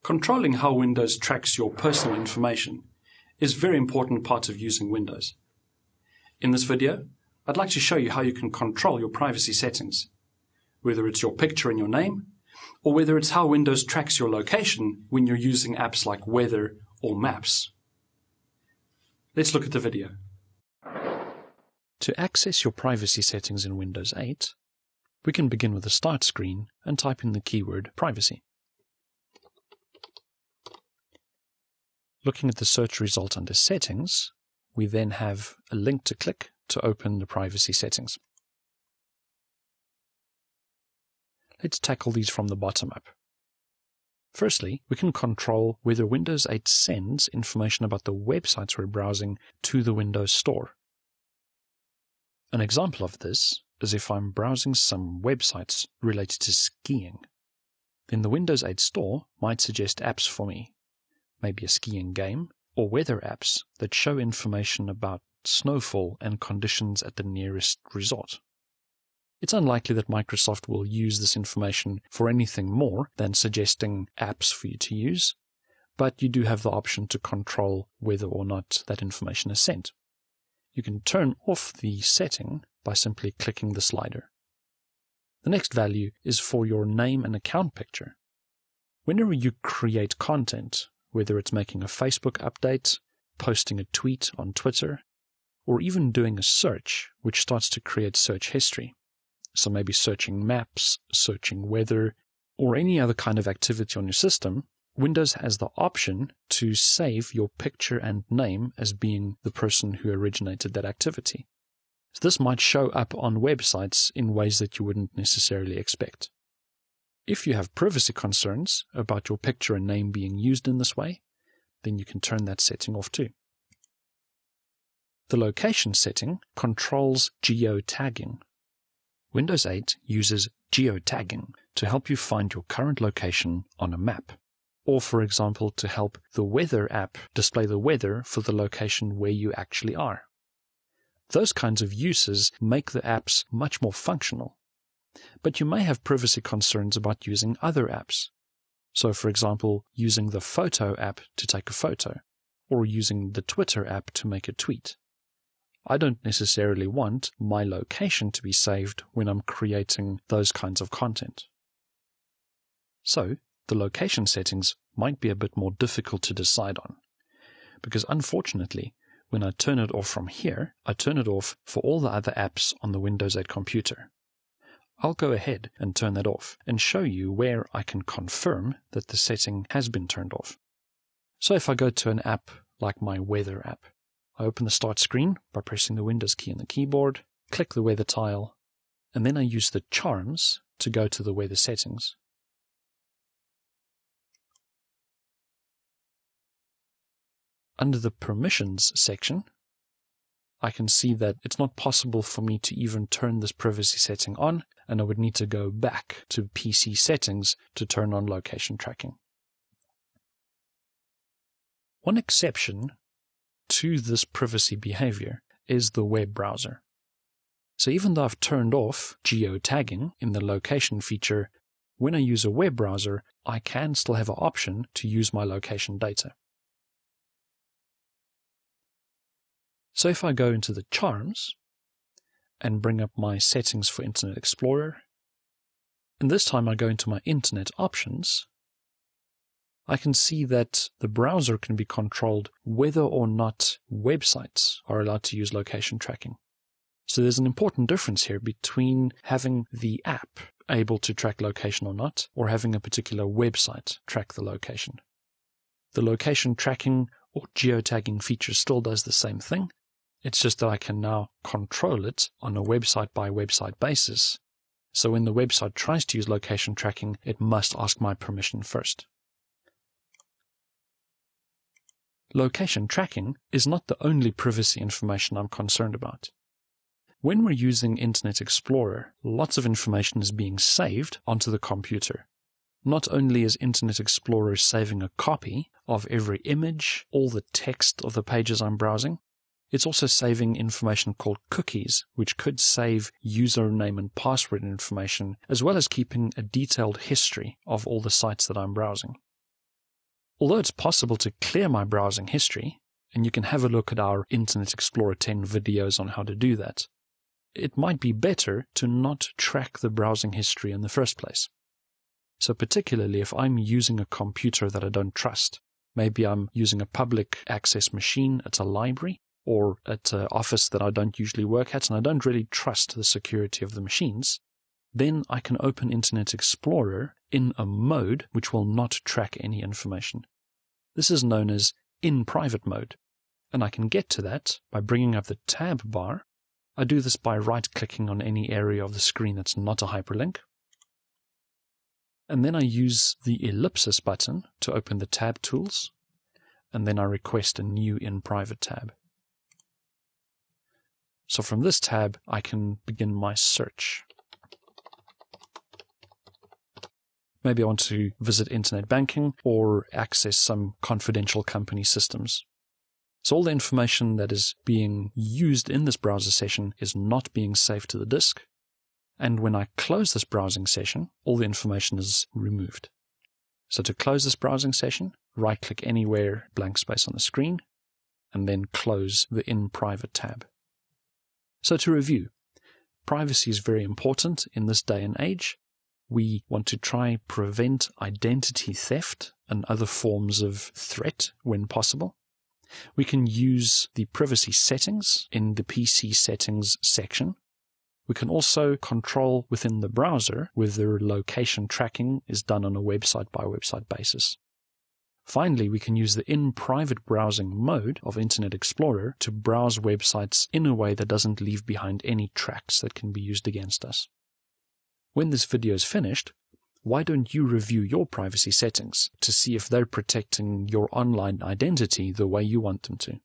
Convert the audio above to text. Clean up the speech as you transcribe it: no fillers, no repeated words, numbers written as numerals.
Controlling how Windows tracks your personal information is a very important part of using Windows. In this video, I'd like to show you how you can control your privacy settings, whether it's your picture and your name, or whether it's how Windows tracks your location when you're using apps like weather or maps. Let's look at the video. To access your privacy settings in Windows 8, we can begin with the Start screen and type in the keyword Privacy. Looking at the search result under Settings, we then have a link to click to open the privacy settings. Let's tackle these from the bottom up. Firstly, we can control whether Windows 8 sends information about the websites we're browsing to the Windows Store. An example of this is if I'm browsing some websites related to skiing. Then the Windows 8 Store might suggest apps for me, maybe a skiing game, or weather apps that show information about snowfall and conditions at the nearest resort. It's unlikely that Microsoft will use this information for anything more than suggesting apps for you to use, but you do have the option to control whether or not that information is sent. You can turn off the setting by simply clicking the slider. The next value is for your name and account picture. Whenever you create content, whether it's making a Facebook update, posting a tweet on Twitter, or even doing a search, which starts to create search history. So maybe searching maps, searching weather, or any other kind of activity on your system, Windows has the option to save your picture and name as being the person who originated that activity. So this might show up on websites in ways that you wouldn't necessarily expect. If you have privacy concerns about your picture and name being used in this way, then you can turn that setting off too. The location setting controls Geo-Tagging. Windows 8 uses Geo-Tagging to help you find your current location on a map, or for example to help the weather app display the weather for the location where you actually are. Those kinds of uses make the apps much more functional. But you may have privacy concerns about using other apps. So, for example, using the Photo app to take a photo, or using the Twitter app to make a tweet. I don't necessarily want my location to be saved when I'm creating those kinds of content. So, the location settings might be a bit more difficult to decide on, because unfortunately, when I turn it off from here, I turn it off for all the other apps on the Windows 8 computer. I'll go ahead and turn that off and show you where I can confirm that the setting has been turned off. So if I go to an app like my weather app, I open the Start screen by pressing the Windows key on the keyboard, click the weather tile, and then I use the charms to go to the weather settings. Under the Permissions section, I can see that it's not possible for me to even turn this privacy setting on, and I would need to go back to PC settings to turn on location tracking. One exception to this privacy behavior is the web browser. So even though I've turned off Geo-Tagging in the location feature, when I use a web browser, I can still have an option to use my location data. So if I go into the charms and bring up my settings for Internet Explorer, and this time I go into my Internet options, I can see that the browser can be controlled whether or not websites are allowed to use location tracking. So there's an important difference here between having the app able to track location or not, or having a particular website track the location. The location tracking or geotagging feature still does the same thing. It's just that I can now control it on a website-by-website basis. So when the website tries to use location tracking, it must ask my permission first. Location tracking is not the only privacy information I'm concerned about. When we're using Internet Explorer, lots of information is being saved onto the computer. Not only is Internet Explorer saving a copy of every image, all the text of the pages I'm browsing, it's also saving information called cookies, which could save username and password information, as well as keeping a detailed history of all the sites that I'm browsing. Although it's possible to clear my browsing history, and you can have a look at our Internet Explorer 10 videos on how to do that, it might be better to not track the browsing history in the first place. So particularly if I'm using a computer that I don't trust, maybe I'm using a public access machine at a library or at an office that I don't usually work at, and I don't really trust the security of the machines, then I can open Internet Explorer in a mode which will not track any information. This is known as in private mode, and I can get to that by bringing up the tab bar. I do this by right-clicking on any area of the screen that's not a hyperlink, and then I use the ellipsis button to open the tab tools, and then I request a new in private tab. So from this tab, I can begin my search. Maybe I want to visit internet banking or access some confidential company systems. So all the information that is being used in this browser session is not being saved to the disk. And when I close this browsing session, all the information is removed. So to close this browsing session, right-click anywhere, blank space on the screen, and then close the In Private tab. So to review, privacy is very important in this day and age. We want to try prevent identity theft and other forms of threat when possible. We can use the privacy settings in the PC settings section. We can also control within the browser whether location tracking is done on a website-by-website basis. Finally, we can use the in-private browsing mode of Internet Explorer to browse websites in a way that doesn't leave behind any tracks that can be used against us. When this video is finished, why don't you review your privacy settings to see if they're protecting your online identity the way you want them to?